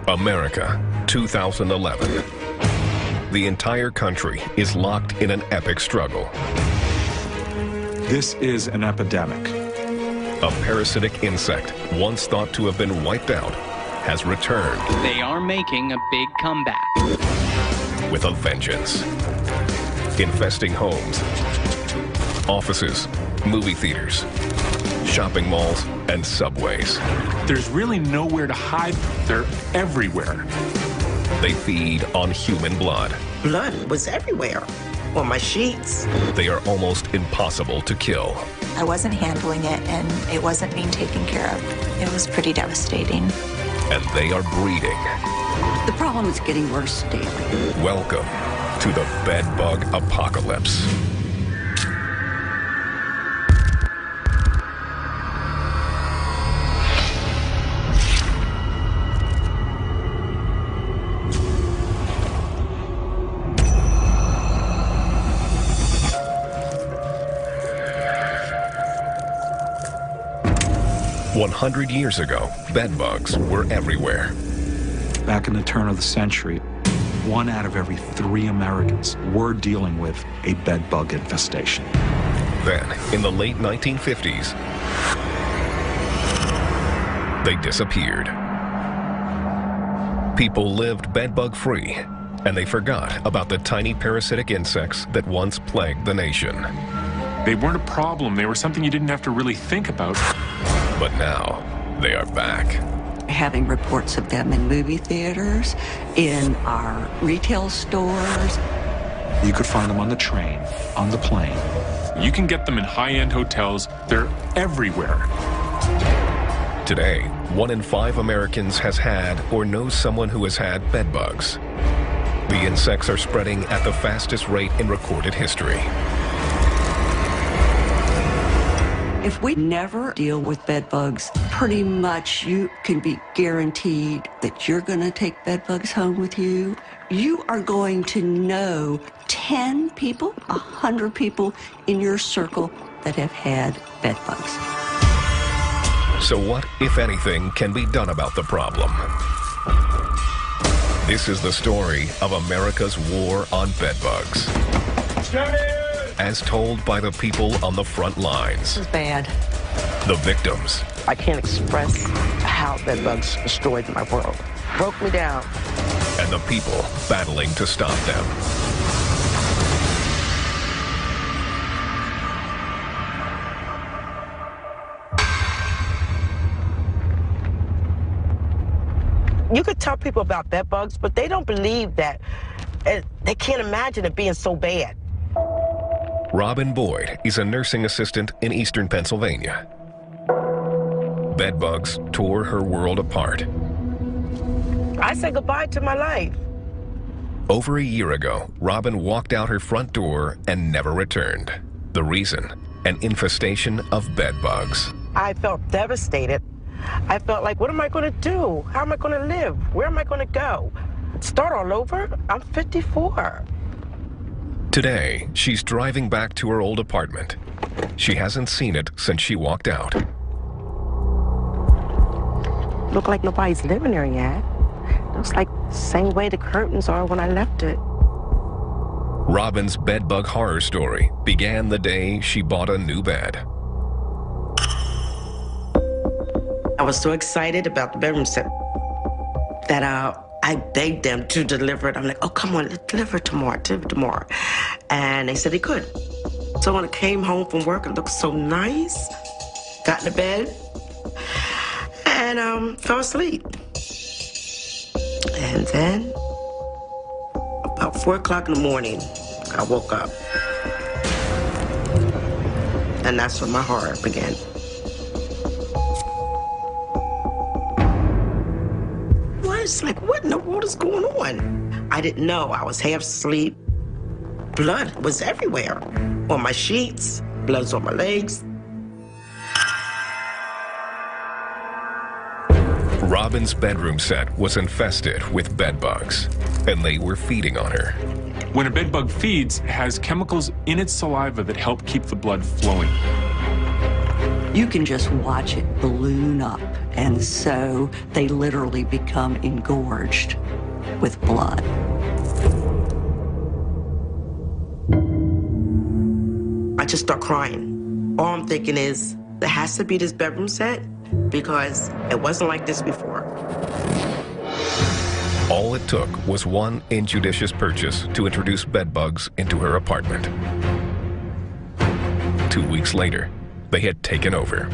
America, 2011. The entire country is locked in an epic struggle. This is an epidemic. A parasitic insect, once thought to have been wiped out, has returned. They are making a big comeback. With a vengeance. Infesting homes, offices, movie theaters, shopping malls, and subways. There's really nowhere to hide. They're everywhere. They feed on human blood. Blood was everywhere on my sheets. They are almost impossible to kill. I wasn't handling it, and it wasn't being taken care of. It was pretty devastating. And they are breeding. The problem is getting worse daily. Welcome to the bedbug apocalypse. "100 years ago, bedbugs were everywhere. Back in the turn of the century, 1 out of every 3 Americans were dealing with a bedbug infestation. Then, in the late 1950s, they disappeared. People lived bedbug-free, and they forgot about the tiny parasitic insects that once plagued the nation. They weren't a problem. They were something you didn't have to really think about. But now, they are back. Having reports of them in movie theaters, in our retail stores. You could find them on the train, on the plane. You can get them in high-end hotels. They're everywhere. Today, 1 in 5 Americans has had or knows someone who has had bedbugs. The insects are spreading at the fastest rate in recorded history. If we never deal with bed bugs, pretty much you can be guaranteed that you're going to take bed bugs home with you. You are going to know 10 people, 100 people in your circle that have had bed bugs. So what, if anything, can be done about the problem? This is the story of America's war on bedbugs. As told by the people on the front lines. This is bad. The victims. I can't express how bedbugs destroyed my world. Broke me down. And the people battling to stop them. You could tell people about bedbugs, but they don't believe that. They can't imagine it being so bad. Robin Boyd is a nursing assistant in eastern Pennsylvania. Bedbugs tore her world apart. I said goodbye to my life. Over a year ago, Robin walked out her front door and never returned. The reason? An infestation of bedbugs. I felt devastated. I felt like, what am I going to do? How am I going to live? Where am I going to go? Start all over? I'm 54. Today, she's driving back to her old apartment. She hasn't seen it since she walked out. Look like nobody's living there yet. Looks like the same way the curtains are when I left it. Robin's bedbug horror story began the day she bought a new bed. I was so excited about the bedroom set that I begged them to deliver it. I'm like, oh, come on, let's deliver it tomorrow, And they said they could. So when I came home from work, it looked so nice. Got in the bed and fell asleep. And then, about 4 o'clock in the morning, I woke up. And that's when my horror began. It's like, what in the world is going on? I didn't know. I was half asleep. Blood was everywhere. On my sheets, blood's on my legs. Robin's bedroom set was infested with bedbugs, and they were feeding on her. When a bedbug feeds, it has chemicals in its saliva that help keep the blood flowing. you can just watch it balloon up. And so they literally become engorged with blood. I just start crying. All I'm thinking is, there has to be this bedroom set because it wasn't like this before. All it took was one injudicious purchase to introduce bedbugs into her apartment. 2 weeks later, they had taken over.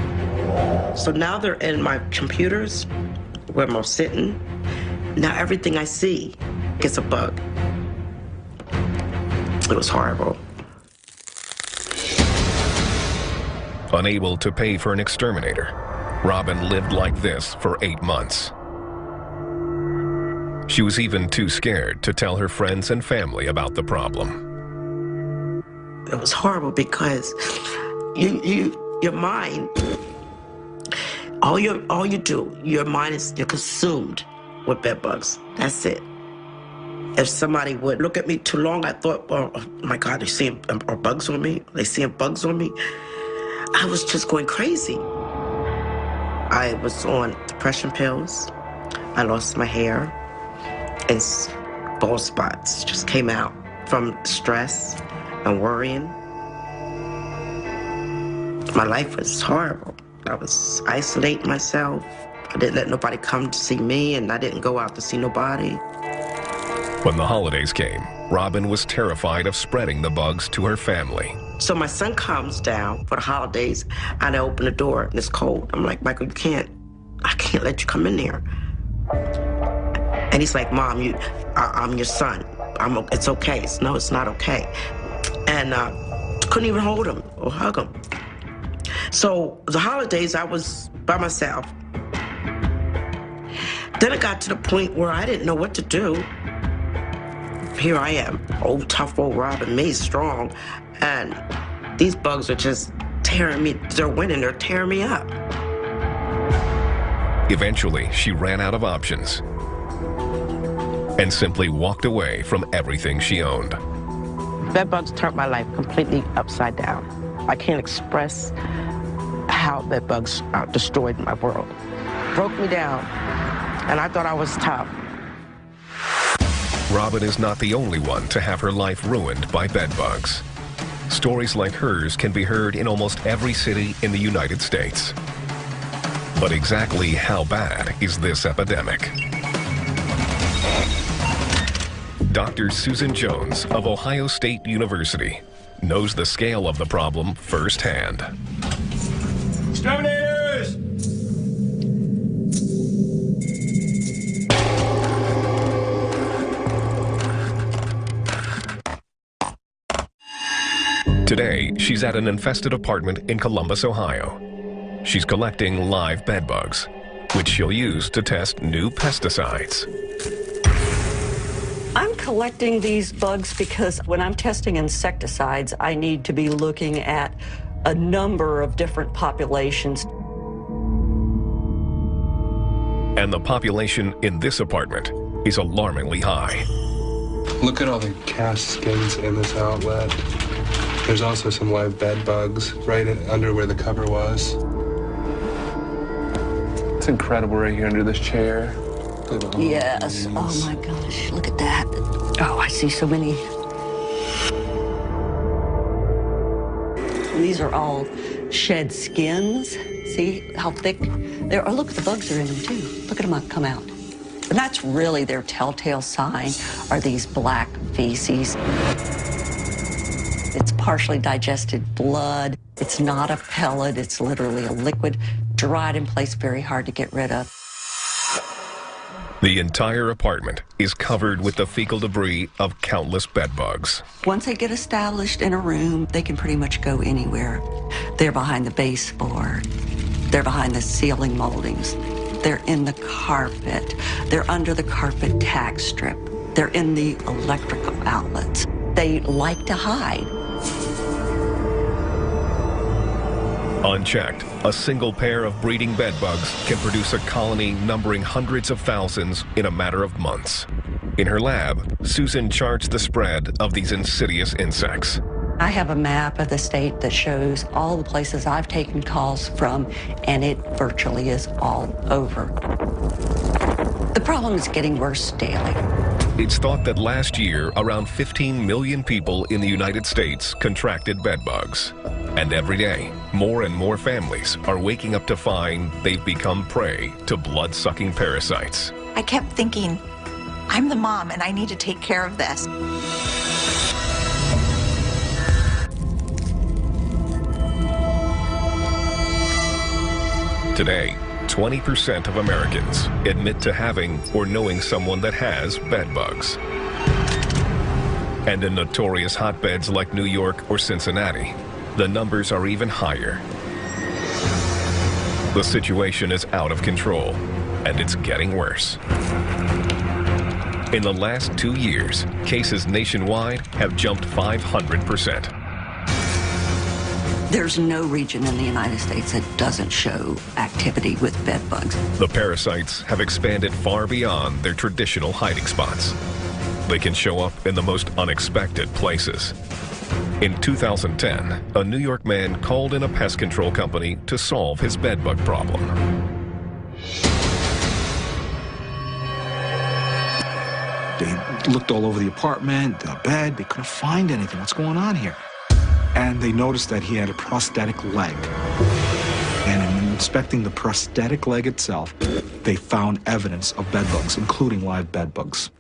So now they're in my computers, where I'm sitting. Now everything I see gets a bug. It was horrible. Unable to pay for an exterminator, Robin lived like this for 8 months. She was even too scared to tell her friends and family about the problem. It was horrible because your mind, all you do, your mind is, you're consumed with bed bugs. That's it. If somebody would look at me too long, I thought, oh my God, they're seeing bugs on me. They seeing bugs on me. I was just going crazy. I was on depression pills. I lost my hair, and bald spots just came out from stress and worrying. My life was horrible. I was isolating myself. I didn't let nobody come to see me, and I didn't go out to see nobody. When the holidays came, Robin was terrified of spreading the bugs to her family. So my son comes down for the holidays, and I open the door, and it's cold. I'm like, Michael, I can't let you come in there. And he's like, Mom, I'm your son. It's okay. No, it's not okay. And couldn't even hold him or hug him. So the holidays, I was by myself. Then it got to the point where I didn't know what to do. Here I am, old tough old Robin, me strong, and these bugs are just tearing me. They're winning. They're tearing me up. Eventually, she ran out of options and simply walked away from everything she owned. Bed bugs turned my life completely upside down. I can't express how bed bugs destroyed my world. Broke me down, and I thought I was tough. Robin is not the only one to have her life ruined by bedbugs. Stories like hers can be heard in almost every city in the United States. But exactly how bad is this epidemic? Dr. Susan Jones of Ohio State University knows the scale of the problem firsthand. Exterminators! Today, she's at an infested apartment in Columbus, Ohio. She's collecting live bedbugs, which she'll use to test new pesticides. I'm collecting these bugs because when I'm testing insecticides, I need to be looking at a number of different populations. And the population in this apartment is alarmingly high. Look at all the cast skins in this outlet. There's also some live bed bugs right under where the cover was. It's incredible right here under this chair. Yes. Oh my gosh, look at that. Oh, I see so many. These are all shed skins. See how thick they are? Oh, look, the bugs are in them too. Look at them come out. And that's really their telltale sign, are these black feces. It's partially digested blood. It's not a pellet. It's literally a liquid, dried in place, very hard to get rid of. The entire apartment is covered with the fecal debris of countless bedbugs. Once they get established in a room, they can pretty much go anywhere. They're behind the baseboard. They're behind the ceiling moldings. They're in the carpet. They're under the carpet tack strip. They're in the electrical outlets. They like to hide. Unchecked, a single pair of breeding bedbugs can produce a colony numbering hundreds of thousands in a matter of months. In her lab, Susan charts the spread of these insidious insects. I have a map of the state that shows all the places I've taken calls from, and it virtually is all over. The problem is getting worse daily. It's thought that last year, around 15 million people in the United States contracted bedbugs. And every day, more and more families are waking up to find they've become prey to blood-sucking parasites. I kept thinking, I'm the mom and I need to take care of this. Today, 20% of Americans admit to having or knowing someone that has bedbugs. And in notorious hotbeds like New York or Cincinnati, the numbers are even higher. The situation is out of control, and it's getting worse. In the last 2 years, cases nationwide have jumped 500%. There's no region in the United States that doesn't show activity with bed bugs. The parasites have expanded far beyond their traditional hiding spots. They can show up in the most unexpected places. In 2010, a New York man called in a pest control company to solve his bedbug problem. They looked all over the apartment, the bed, they couldn't find anything. What's going on here? And they noticed that he had a prosthetic leg. And in inspecting the prosthetic leg itself, they found evidence of bedbugs, including live bedbugs.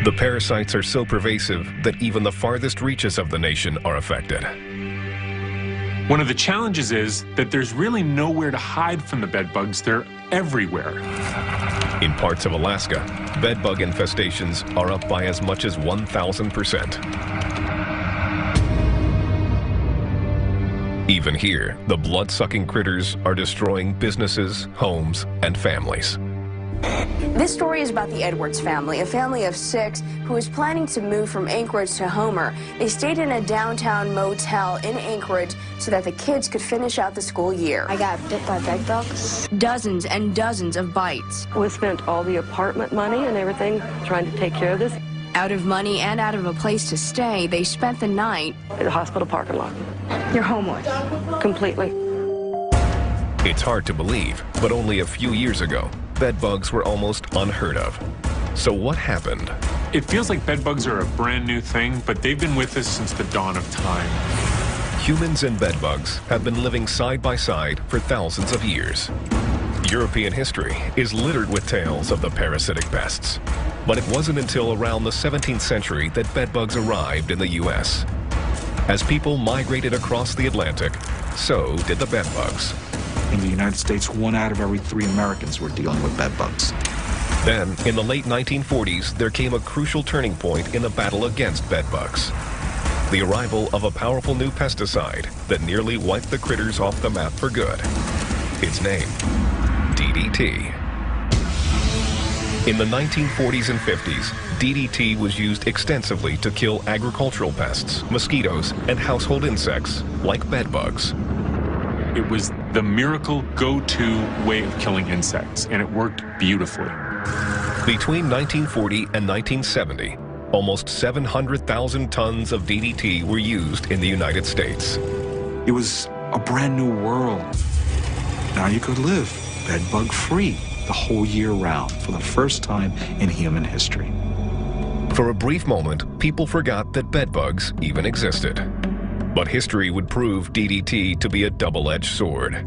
The parasites are so pervasive that even the farthest reaches of the nation are affected. One of the challenges is that there's really nowhere to hide from the bedbugs. They're everywhere. In parts of Alaska, bedbug infestations are up by as much as 1,000%. Even here, the blood-sucking critters are destroying businesses, homes, and families. This story is about the Edwards family, a family of 6 who was planning to move from Anchorage to Homer. They stayed in a downtown motel in Anchorage so that the kids could finish out the school year. I got bit by bed bugs. Dozens and dozens of bites. We spent all the apartment money and everything trying to take care of this. Out of money and out of a place to stay, they spent the night at the hospital parking lot. You're homeless. Completely. It's hard to believe, but only a few years ago, bedbugs were almost unheard of. So what happened? It feels like bedbugs are a brand new thing, but they've been with us since the dawn of time. Humans and bedbugs have been living side by side for thousands of years. European history is littered with tales of the parasitic pests. But it wasn't until around the 17th century that bedbugs arrived in the U.S. As people migrated across the Atlantic, so did the bedbugs. In the United States, 1 out of every 3 Americans were dealing with bedbugs. Then, in the late 1940s, there came a crucial turning point in the battle against bedbugs. The arrival of a powerful new pesticide that nearly wiped the critters off the map for good. Its name, DDT. In the 1940s and 50s, DDT was used extensively to kill agricultural pests, mosquitoes, and household insects like bedbugs. It was the miracle go-to way of killing insects, and it worked beautifully. Between 1940 and 1970, almost 700,000 tons of DDT were used in the United States. It was a brand new world. Now you could live bedbug-free the whole year round for the first time in human history. For a brief moment, people forgot that bedbugs even existed. But history would prove DDT to be a double-edged sword.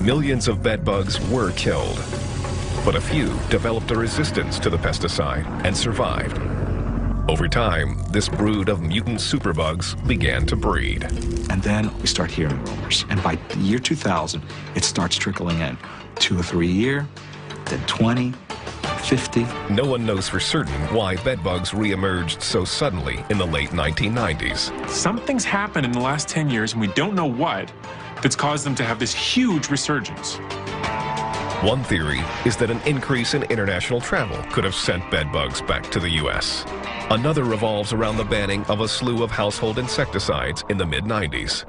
Millions of bedbugs were killed, but a few developed a resistance to the pesticide and survived. Over time, this brood of mutant superbugs began to breed. And then we start hearing rumors. And by the year 2000, it starts trickling in. 2 or 3 a year, then 20, 50. No one knows for certain why bedbugs re-emerged so suddenly in the late 1990s. Something's happened in the last 10 years, and we don't know what, that's caused them to have this huge resurgence. One theory is that an increase in international travel could have sent bedbugs back to the U.S. Another revolves around the banning of a slew of household insecticides in the mid-90s.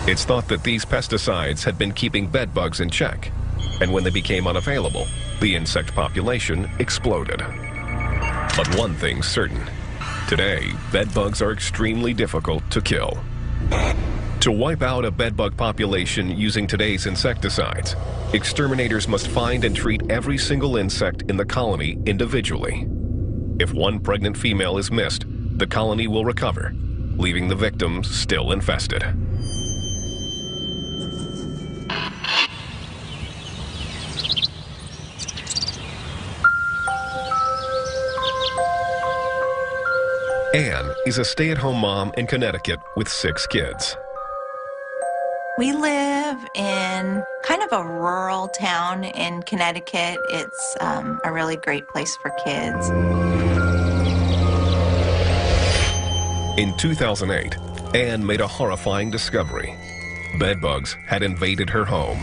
It's thought that these pesticides had been keeping bedbugs in check, And when they became unavailable, the insect population exploded. But one thing's certain. Today, bedbugs are extremely difficult to kill. To wipe out a bedbug population using today's insecticides, exterminators must find and treat every single insect in the colony individually. If one pregnant female is missed, the colony will recover, leaving the victims still infested. Anne is a stay-at-home mom in Connecticut with 6 kids. We live in kind of a rural town in Connecticut. It's a really great place for kids. In 2008, Anne made a horrifying discovery. Bedbugs had invaded her home.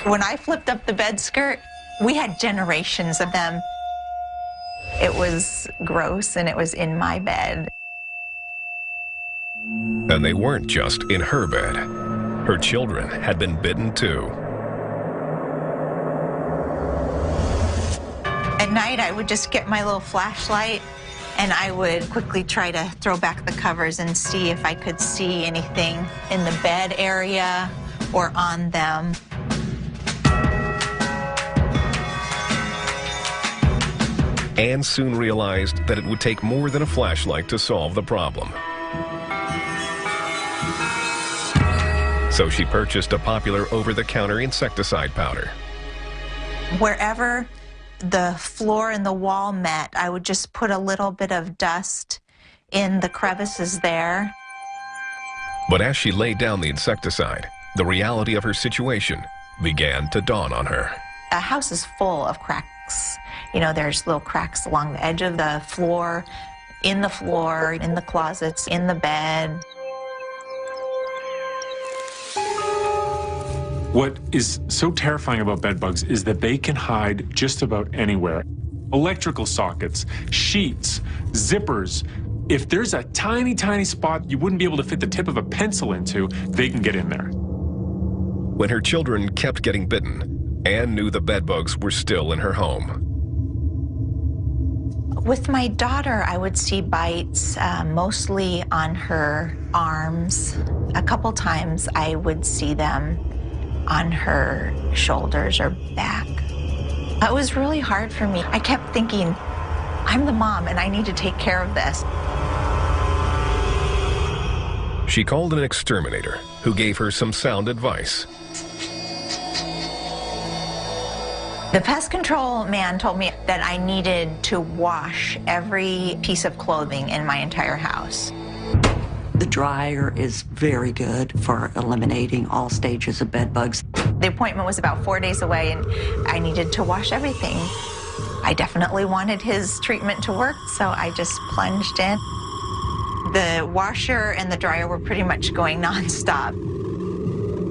When I flipped up the bed skirt, we had generations of them. It was gross, and it was in my bed. And they weren't just in her bed. Her children had been bitten too. At night, I would just get my little flashlight, and I would quickly try to throw back the covers and see if I could see anything in the bed area or on them. Anne soon realized that it would take more than a flashlight to solve the problem. So she purchased a popular over-the-counter insecticide powder. Wherever the floor and the wall met, I would just put a little bit of dust in the crevices there. But as she laid down the insecticide, the reality of her situation began to dawn on her. A house is full of cracks. You know, there's little cracks along the edge of the floor, in the closets, in the bed. What is so terrifying about bedbugs is that they can hide just about anywhere. Electrical sockets, sheets, zippers. If there's a tiny, tiny spot you wouldn't be able to fit the tip of a pencil into, they can get in there. When her children kept getting bitten, Anne knew the bedbugs were still in her home. With my daughter, I would see bites mostly on her arms. A couple times I would see them on her shoulders or back. It was really hard for me. I kept thinking, I'm the mom and I need to take care of this. She called an exterminator who gave her some sound advice. The pest control man told me that I needed to wash every piece of clothing in my entire house. The dryer is very good for eliminating all stages of bed bugs. The appointment was about 4 days away, and I needed to wash everything. I definitely wanted his treatment to work, so I just plunged in. The washer and the dryer were pretty much going nonstop.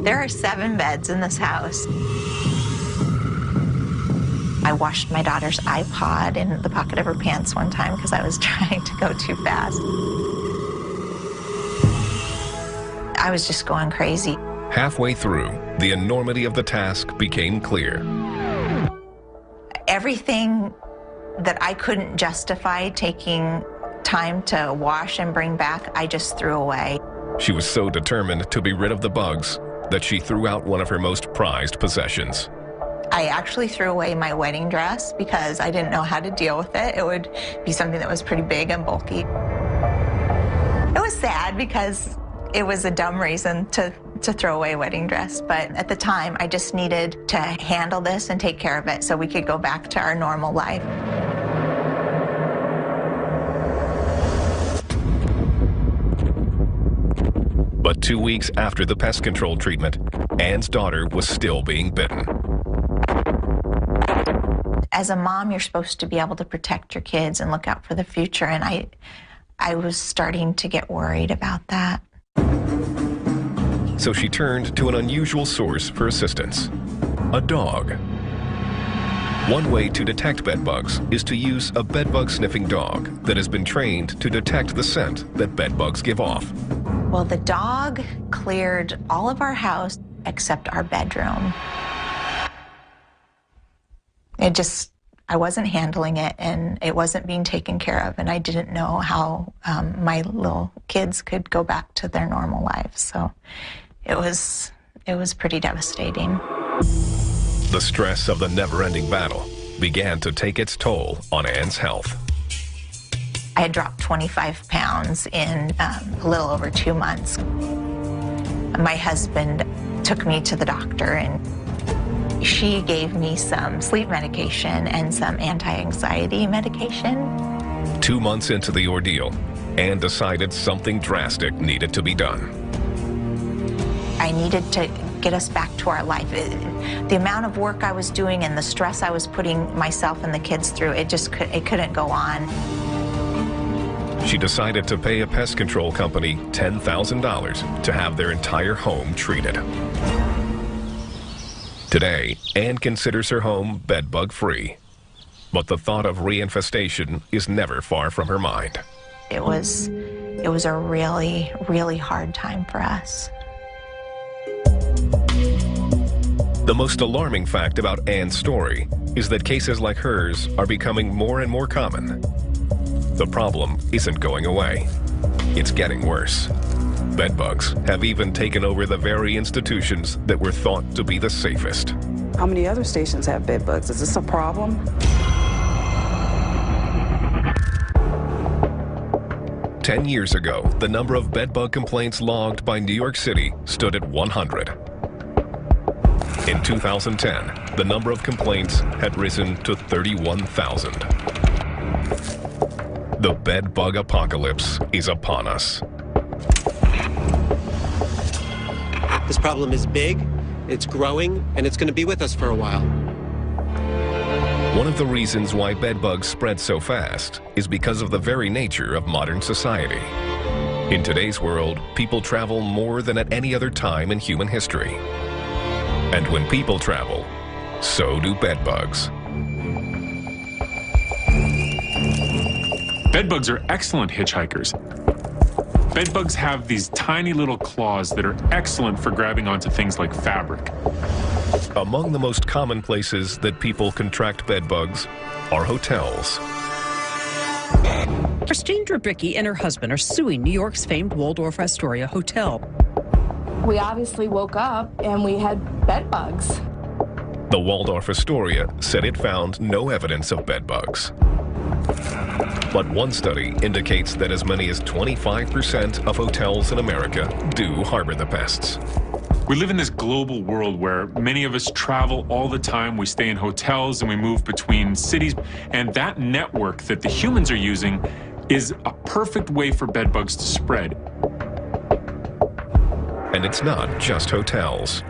There are 7 beds in this house. I washed my daughter's iPod in the pocket of her pants one time because I was trying to go too fast. I was just going crazy. Halfway through, the enormity of the task became clear. Everything that I couldn't justify taking time to wash and bring back, I just threw away. She was so determined to be rid of the bugs that she threw out one of her most prized possessions. I actually threw away my wedding dress because I didn't know how to deal with it. It would be something that was pretty big and bulky. It was sad because it was a dumb reason to throw away a wedding dress, but at the time I just needed to handle this and take care of it so we could go back to our normal life. But 2 weeks after the pest control treatment, Anne's daughter was still being bitten. As a mom, you're supposed to be able to protect your kids and look out for the future, and I was starting to get worried about that. So she turned to an unusual source for assistance: a dog. One way to detect bedbugs is to use a bedbug sniffing dog that has been trained to detect the scent that bedbugs give off. Well, the dog cleared all of our house except our bedroom. I wasn't handling it, and it wasn't being taken care of, and I didn't know how my little kids could go back to their normal lives. So it was pretty devastating. The stress of the never-ending battle began to take its toll on Ann's health. I had dropped 25 pounds in a little over 2 months. My husband took me to the doctor, and she gave me some sleep medication and some anti-anxiety medication. 2 months into the ordeal, Ann decided something drastic needed to be done. I needed to get us back to our life. The amount of work I was doing and the stress I was putting myself and the kids through, it couldn't go on. She decided to pay a pest control company $10,000 to have their entire home treated. Today, Ann considers her home bedbug-free, but the thought of reinfestation is never far from her mind. It was a really, really hard time for us. The most alarming fact about Ann's story is that cases like hers are becoming more and more common. The problem isn't going away. It's getting worse. Bedbugs have even taken over the very institutions that were thought to be the safest. How many other stations have bedbugs? Is this a problem? 10 years ago, the number of bedbug complaints logged by New York City stood at 100. In 2010, the number of complaints had risen to 31,000. The bedbug apocalypse is upon us. This problem is big, it's growing, and it's going to be with us for a while. One of the reasons why bedbugs spread so fast is because of the very nature of modern society. In today's world, people travel more than at any other time in human history. And when people travel, so do bedbugs. Bedbugs are excellent hitchhikers. Bedbugs have these tiny little claws that are excellent for grabbing onto things like fabric. Among the most common places that people contract bedbugs are hotels. Christine Drabicki and her husband are suing New York's famed Waldorf Astoria Hotel. We obviously woke up and we had bedbugs. The Waldorf Astoria said it found no evidence of bedbugs. But one study indicates that as many as 25% of hotels in America do harbor the pests. We live in this global world where many of us travel all the time. We stay in hotels and we move between cities. And that network that the humans are using is a perfect way for bedbugs to spread. And it's not just hotels.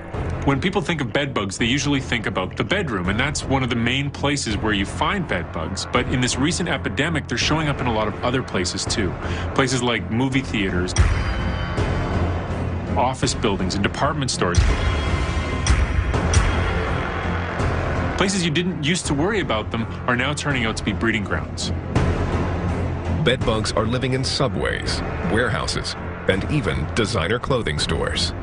When people think of bedbugs, they usually think about the bedroom, and that's one of the main places where you find bedbugs. But in this recent epidemic, they're showing up in a lot of other places too. Places like movie theaters, office buildings, and department stores. Places you didn't used to worry about them are now turning out to be breeding grounds. Bedbugs are living in subways, warehouses, and even designer clothing stores.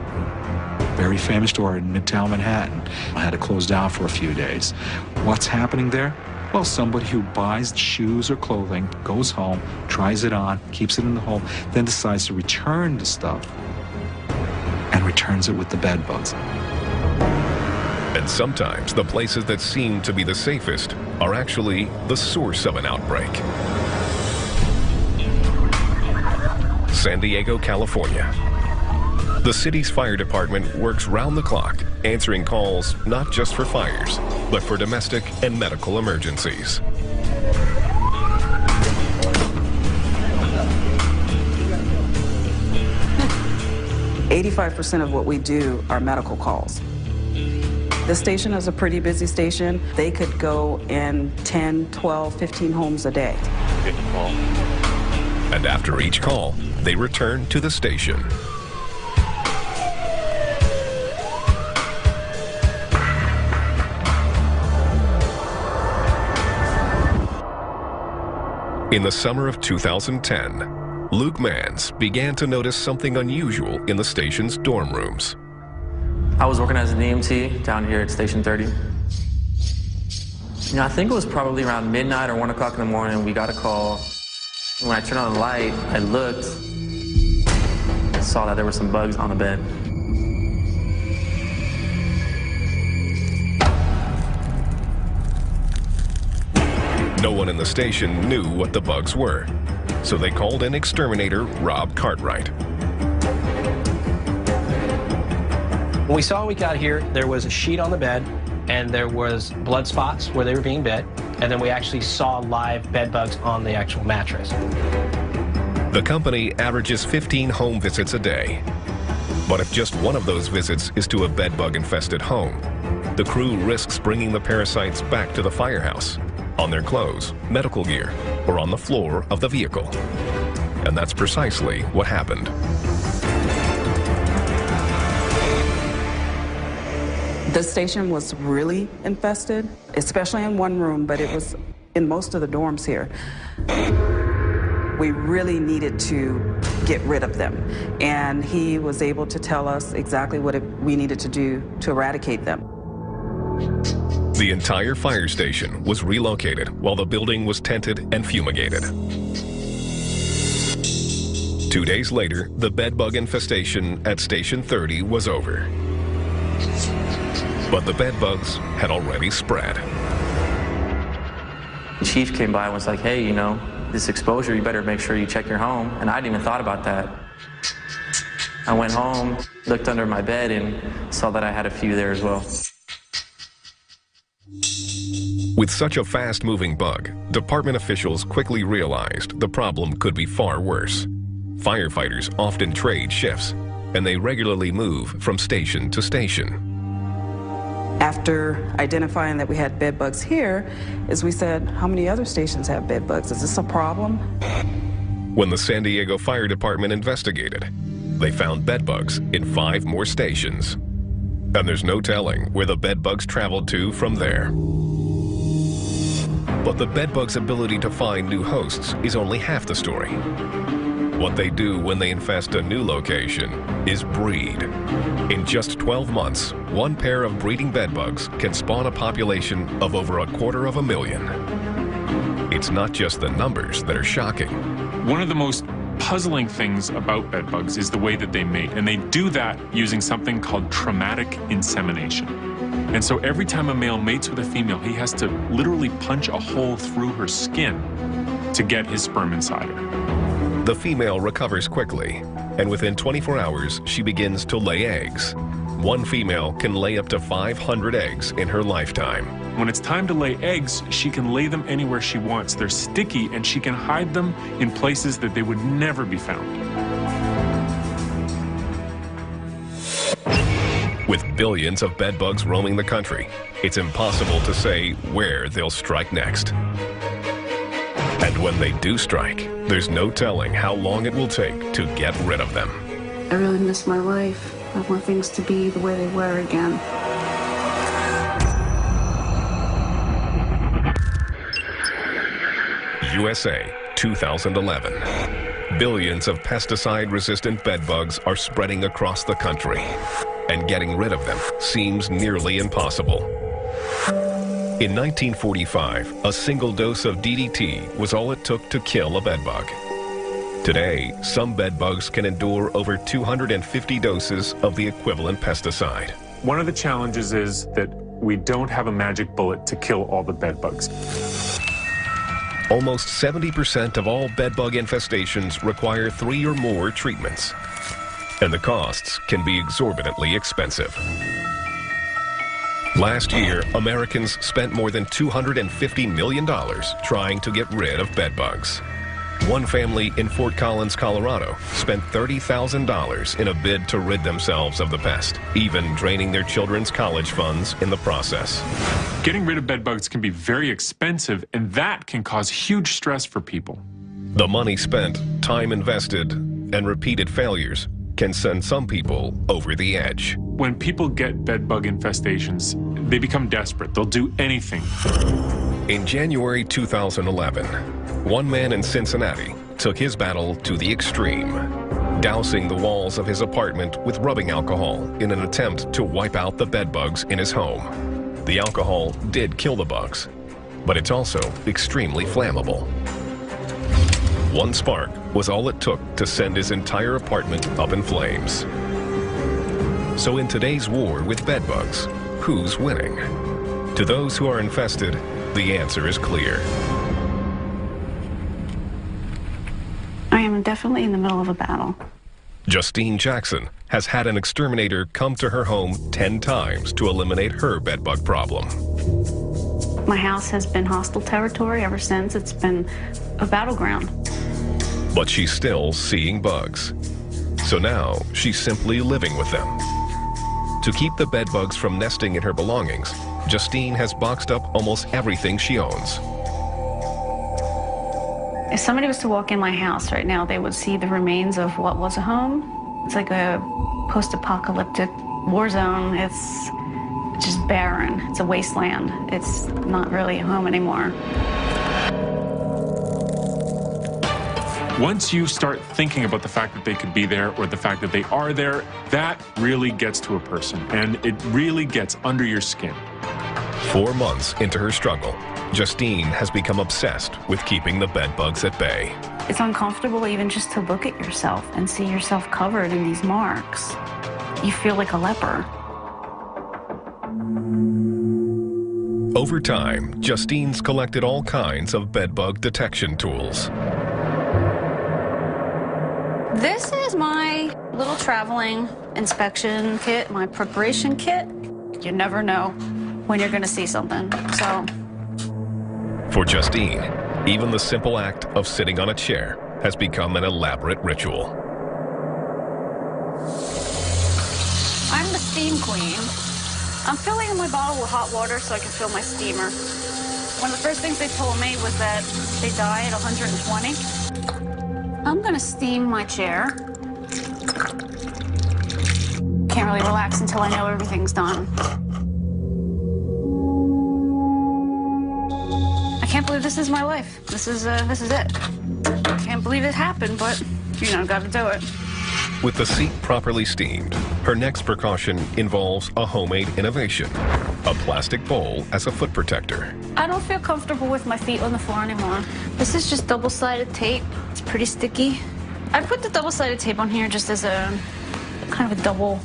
Very famous store in Midtown Manhattan. I had to close down for a few days. What's happening there? Well, somebody who buys shoes or clothing, goes home, tries it on, keeps it in the home, then decides to return the stuff and returns it with the bedbugs. And sometimes the places that seem to be the safest are actually the source of an outbreak. San Diego, California. The city's fire department works round the clock, answering calls not just for fires, but for domestic and medical emergencies. %85 of what we do are medical calls. This station is a pretty busy station. They could go in 10, 12, 15 homes a day. And after each call, they return to the station. In the summer of 2010, Luke Mans began to notice something unusual in the station's dorm rooms. I was working as an EMT down here at Station 30. I think it was probably around midnight or 1 o'clock in the morning, we got a call. When I turned on the light, I looked, saw that there were some bugs on the bed. No one in the station knew what the bugs were, so they called in exterminator Rob Cartwright. When we saw when we got here, there was a sheet on the bed, and there was blood spots where they were being bit, and then we actually saw live bed bugs on the actual mattress. The company averages 15 home visits a day. But if just one of those visits is to a bedbug-infested home, the crew risks bringing the parasites back to the firehouse, on their clothes, medical gear, or on the floor of the vehicle. And that's precisely what happened. The station was really infested, especially in one room, but it was in most of the dorms here. We really needed to get rid of them, and he was able to tell us exactly what we needed to do to eradicate them. The entire fire station was relocated while the building was tented and fumigated. 2 days later, the bedbug infestation at Station 30 was over. But the bedbugs had already spread. The chief came by and was like, hey, you know, this exposure, you better make sure you check your home. And I hadn't even thought about that. I went home, looked under my bed, and saw that I had a few there as well. With such a fast-moving bug, department officials quickly realized the problem could be far worse. Firefighters often trade shifts, and they regularly move from station to station. After identifying that we had bed bugs here, is we said, how many other stations have bed bugs? Is this a problem? When the San Diego Fire Department investigated, they found bed bugs in 5 more stations. And there's no telling where the bed bugs traveled to from there. But the bed bugs' ability to find new hosts is only half the story. What they do when they infest a new location is breed. In just 12 months, one pair of breeding bedbugs can spawn a population of over 250,000. It's not just the numbers that are shocking. One of the most puzzling things about bedbugs is the way that they mate, and they do that using something called traumatic insemination. And so every time a male mates with a female, he has to literally punch a hole through her skin to get his sperm inside her. The female recovers quickly, and within 24 hours, she begins to lay eggs. One female can lay up to 500 eggs in her lifetime. When it's time to lay eggs, she can lay them anywhere she wants. They're sticky, and she can hide them in places that they would never be found. With billions of bedbugs roaming the country, it's impossible to say where they'll strike next. And when they do strike, there's no telling how long it will take to get rid of them. I really miss my life. I want things to be the way they were again. USA, 2011. Billions of pesticide-resistant bedbugs are spreading across the country, and getting rid of them seems nearly impossible. In 1945, a single dose of DDT was all it took to kill a bedbug. Today, some bedbugs can endure over 250 doses of the equivalent pesticide. One of the challenges is that we don't have a magic bullet to kill all the bedbugs. Almost 70% of all bedbug infestations require 3 or more treatments, and the costs can be exorbitantly expensive. Last year, Americans spent more than $250 million trying to get rid of bedbugs. One family in Fort Collins, Colorado, spent $30,000 in a bid to rid themselves of the pest, even draining their children's college funds in the process. Getting rid of bedbugs can be very expensive, and that can cause huge stress for people. The money spent, time invested, and repeated failures can send some people over the edge. When people get bedbug infestations, they become desperate. They'll do anything. In January 2011, one man in Cincinnati took his battle to the extreme, dousing the walls of his apartment with rubbing alcohol in an attempt to wipe out the bed bugs in his home. The alcohol did kill the bugs, but it's also extremely flammable. One spark was all it took to send his entire apartment up in flames. So in today's war with bed bugs, who's winning? To those who are infested, the answer is clear. I am definitely in the middle of a battle. Justine Jackson has had an exterminator come to her home 10 times to eliminate her bedbug problem. My house has been hostile territory ever since. It's been a battleground. But she's still seeing bugs. So now she's simply living with them. To keep the bed bugs from nesting in her belongings, Justine has boxed up almost everything she owns. If somebody was to walk in my house right now, they would see the remains of what was a home. It's like a post-apocalyptic war zone. It's just barren. It's a wasteland. It's not really a home anymore. Once you start thinking about the fact that they could be there or the fact that they are there, that really gets to a person, and it really gets under your skin. 4 months into her struggle, Justine has become obsessed with keeping the bed bugs at bay. It's uncomfortable even just to look at yourself and see yourself covered in these marks. You feel like a leper. Over time, Justine's collected all kinds of bedbug detection tools. This is my little traveling inspection kit, my preparation kit. You never know when you're gonna see something, so. For Justine, even the simple act of sitting on a chair has become an elaborate ritual. I'm the steam queen. I'm filling my bottle with hot water so I can fill my steamer. One of the first things they told me was that they die at 120. I'm gonna steam my chair. Can't really relax until I know everything's done. I can't believe this is my life. This is it. Can't believe it happened, but you know, gotta do it. With the seat properly steamed, her next precaution involves a homemade innovation, a plastic bowl as a foot protector. I don't feel comfortable with my feet on the floor anymore. This is just double-sided tape. It's pretty sticky. I put the double-sided tape on here just as a kind of a double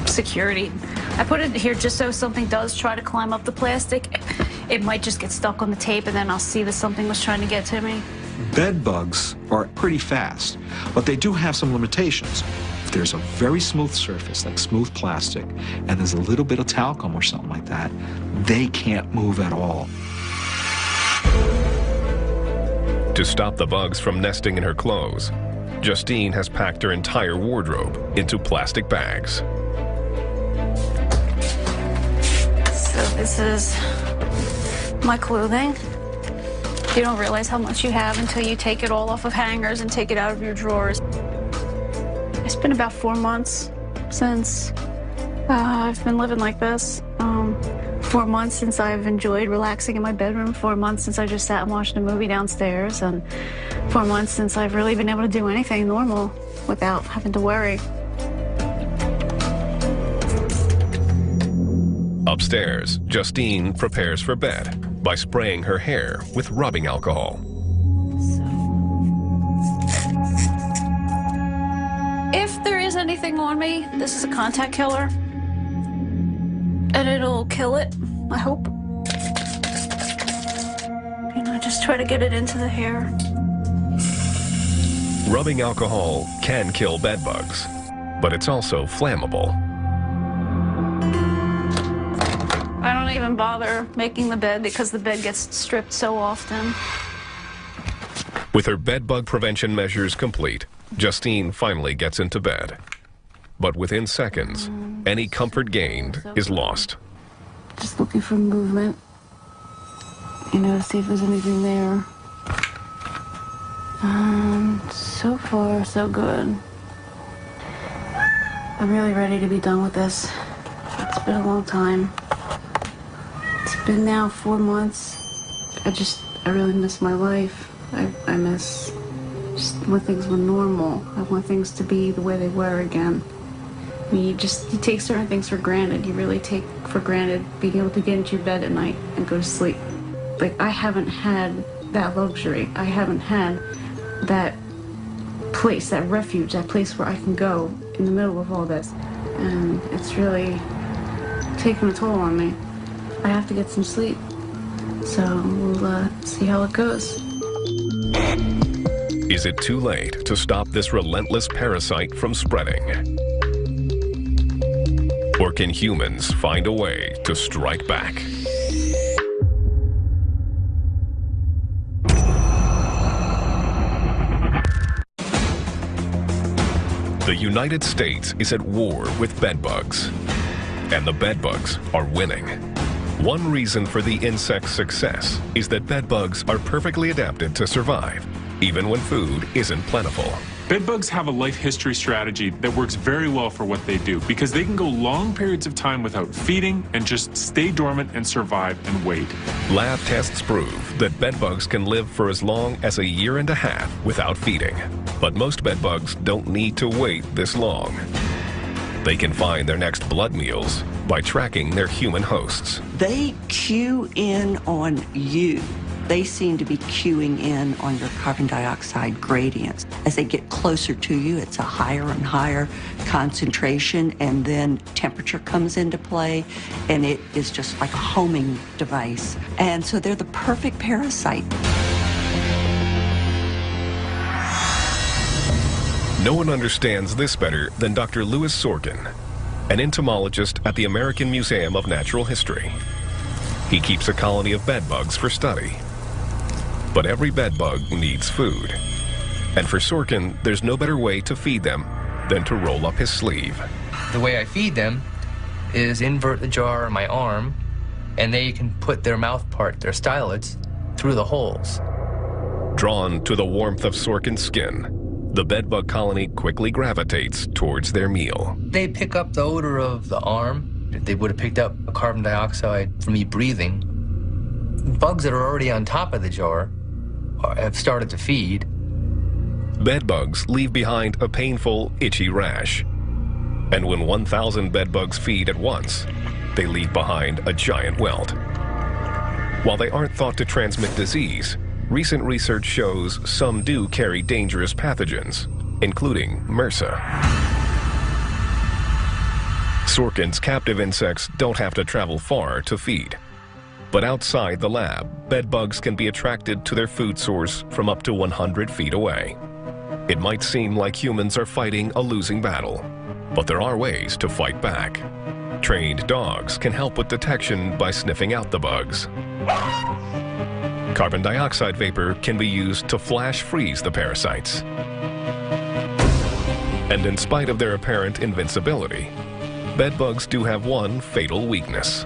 security. I put it here just so if something does try to climb up the plastic, it might just get stuck on the tape and then I'll see that something was trying to get to me. Bed bugs are pretty fast, but they do have some limitations. If there's a very smooth surface, like smooth plastic, and there's a little bit of talcum or something like that, they can't move at all. To stop the bugs from nesting in her clothes, Justine has packed her entire wardrobe into plastic bags. So this is my clothing. You don't realize how much you have until you take it all off of hangers and take it out of your drawers. It's been about 4 months since I've been living like this. 4 months since I've enjoyed relaxing in my bedroom. 4 months since I just sat and watched a movie downstairs. And 4 months since I've really been able to do anything normal without having to worry. Upstairs, Justine prepares for bed by spraying her hair with rubbing alcohol. If there is anything on me, this is a contact killer. And it'll kill it, I hope. You know, just try to get it into the hair. Rubbing alcohol can kill bed bugs, but it's also flammable. I don't even bother making the bed because the bed gets stripped so often. With her bed bug prevention measures complete, Justine finally gets into bed. But within seconds, any comfort gained is lost. Just looking for movement, you know, to see if there's anything there. So far, so good. I'm really ready to be done with this. It's been a long time. It's been now 4 months. I really miss my life. I miss just want things were normal. I want things to be the way they were again. I mean, you take certain things for granted. You really take for granted being able to get into your bed at night and go to sleep. Like, I haven't had that luxury. I haven't had that place, that refuge, that place where I can go in the middle of all this. And it's really taking a toll on me. I have to get some sleep. So we'll see how it goes. Is it too late to stop this relentless parasite from spreading? Or can humans find a way to strike back? The United States is at war with bedbugs, and the bedbugs are winning. One reason for the insect's success is that bedbugs are perfectly adapted to survive, even when food isn't plentiful. Bedbugs have a life history strategy that works very well for what they do because they can go long periods of time without feeding and just stay dormant and survive and wait. Lab tests prove that bedbugs can live for as long as 1.5 years without feeding. But most bedbugs don't need to wait this long. They can find their next blood meals by tracking their human hosts. They cue in on you. They seem to be cueing in on your carbon dioxide gradients. As they get closer to you, it's a higher and higher concentration, and then temperature comes into play, and it is just like a homing device. And so they're the perfect parasite. No one understands this better than Dr. Louis Sorkin, an entomologist at the American Museum of Natural History. He keeps a colony of bedbugs for study. But every bedbug needs food. And for Sorkin, there's no better way to feed them than to roll up his sleeve. The way I feed them is invert the jar on my arm, and they can put their mouth part, their stylets, through the holes. Drawn to the warmth of Sorkin's skin, the bedbug colony quickly gravitates towards their meal. They pick up the odor of the arm. They would have picked up carbon dioxide from me breathing. Bugs that are already on top of the jar have started to feed. Bedbugs leave behind a painful, itchy rash. And when 1,000 bedbugs feed at once, they leave behind a giant welt. While they aren't thought to transmit disease, recent research shows some do carry dangerous pathogens, including MRSA. Sorkin's captive insects don't have to travel far to feed. But outside the lab, bedbugs can be attracted to their food source from up to 100 feet away. It might seem like humans are fighting a losing battle, but there are ways to fight back. Trained dogs can help with detection by sniffing out the bugs. Carbon dioxide vapor can be used to flash freeze the parasites. And in spite of their apparent invincibility, bedbugs do have one fatal weakness.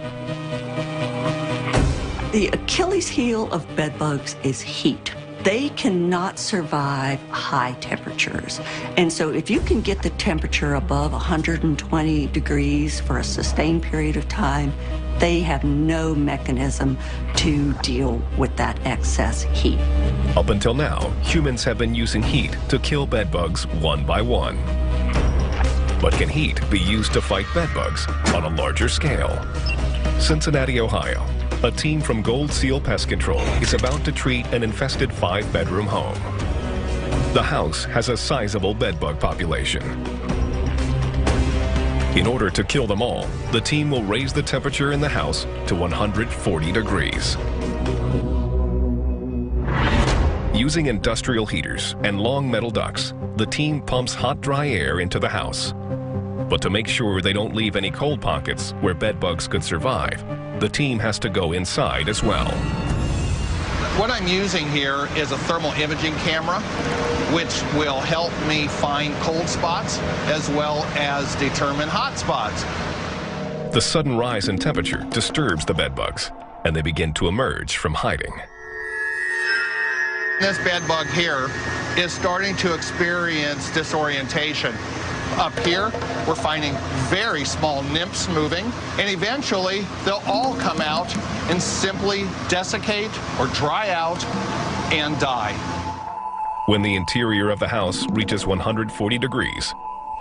The Achilles heel of bedbugs is heat. They cannot survive high temperatures. And so if you can get the temperature above 120 degrees for a sustained period of time, they have no mechanism to deal with that excess heat. Up until now, humans have been using heat to kill bedbugs one by one. But can heat be used to fight bedbugs on a larger scale? Cincinnati, Ohio. A team from Gold Seal Pest Control is about to treat an infested 5-bedroom home. The house has a sizable bedbug population. In order to kill them all, the team will raise the temperature in the house to 140 degrees. Using industrial heaters and long metal ducts, the team pumps hot, dry air into the house. But to make sure they don't leave any cold pockets where bedbugs could survive, the team has to go inside as well. What I'm using here is a thermal imaging camera, which will help me find cold spots as well as determine hot spots. The sudden rise in temperature disturbs the bedbugs, and they begin to emerge from hiding. This bedbug here is starting to experience disorientation. Up here, we're finding very small nymphs moving, and eventually they'll all come out and simply desiccate or dry out and die. When the interior of the house reaches 140 degrees,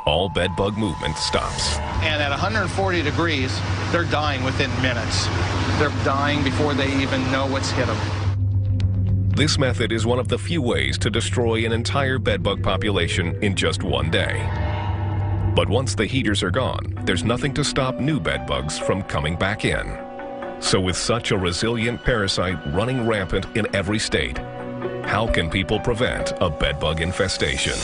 all bedbug movement stops. And at 140 degrees, they're dying within minutes. They're dying before they even know what's hit them. This method is one of the few ways to destroy an entire bedbug population in just one day. But once the heaters are gone, there's nothing to stop new bedbugs from coming back in. So with such a resilient parasite running rampant in every state, how can people prevent a bedbug infestation?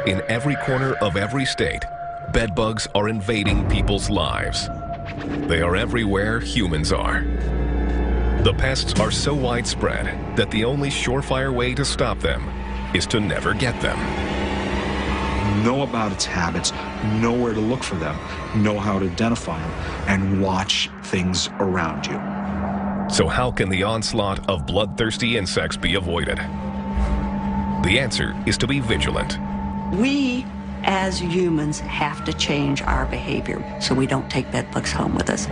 In every corner of every state, bedbugs are invading people's lives. They are everywhere humans are. The pests are so widespread that the only surefire way to stop them is to never get them. Know about its habits, know where to look for them, know how to identify them, and watch things around you. So how can the onslaught of bloodthirsty insects be avoided? The answer is to be vigilant. We, as humans, have to change our behavior so we don't take bedbugs home with us.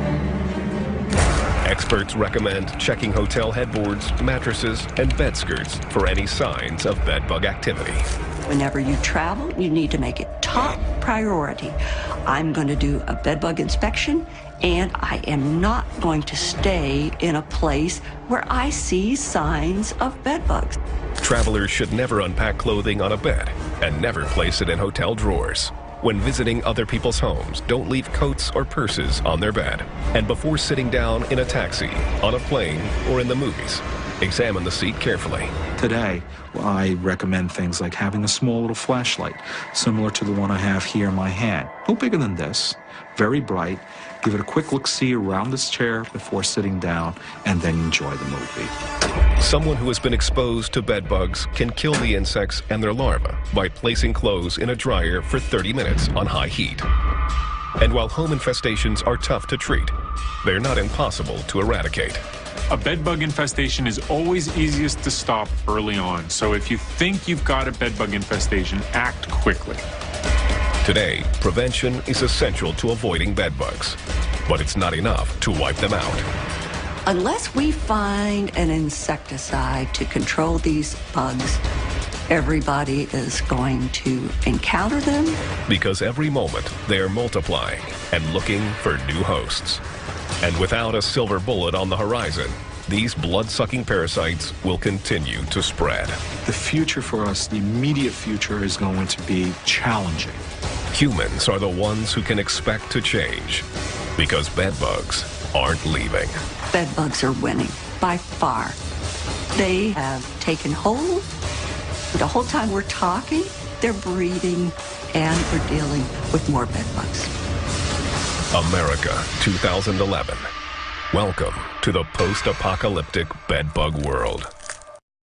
Experts recommend checking hotel headboards, mattresses, and bed skirts for any signs of bedbug activity. Whenever you travel, you need to make it top priority. I'm going to do a bedbug inspection, and I am not going to stay in a place where I see signs of bedbugs. Travelers should never unpack clothing on a bed and never place it in hotel drawers. When visiting other people's homes, don't leave coats or purses on their bed. And before sitting down in a taxi, on a plane, or in the movies, examine the seat carefully. Today, I recommend things like having a small little flashlight, similar to the one I have here in my hand. No bigger than this, very bright. Give it a quick look-see around this chair before sitting down, and then enjoy the movie. Someone who has been exposed to bedbugs can kill the insects and their larvae by placing clothes in a dryer for 30 minutes on high heat. And while home infestations are tough to treat, they're not impossible to eradicate. A bedbug infestation is always easiest to stop early on. So if you think you've got a bedbug infestation, act quickly. Today, prevention is essential to avoiding bedbugs, but it's not enough to wipe them out. Unless we find an insecticide to control these bugs, everybody is going to encounter them. Because every moment, they're multiplying and looking for new hosts. And without a silver bullet on the horizon, these blood-sucking parasites will continue to spread. The future for us, the immediate future, is going to be challenging. Humans are the ones who can expect to change, because bedbugs aren't leaving. Bedbugs are winning, by far. They have taken hold. The whole time we're talking, they're breeding, and we're dealing with more bedbugs. America 2011. Welcome to the post-apocalyptic bedbug world.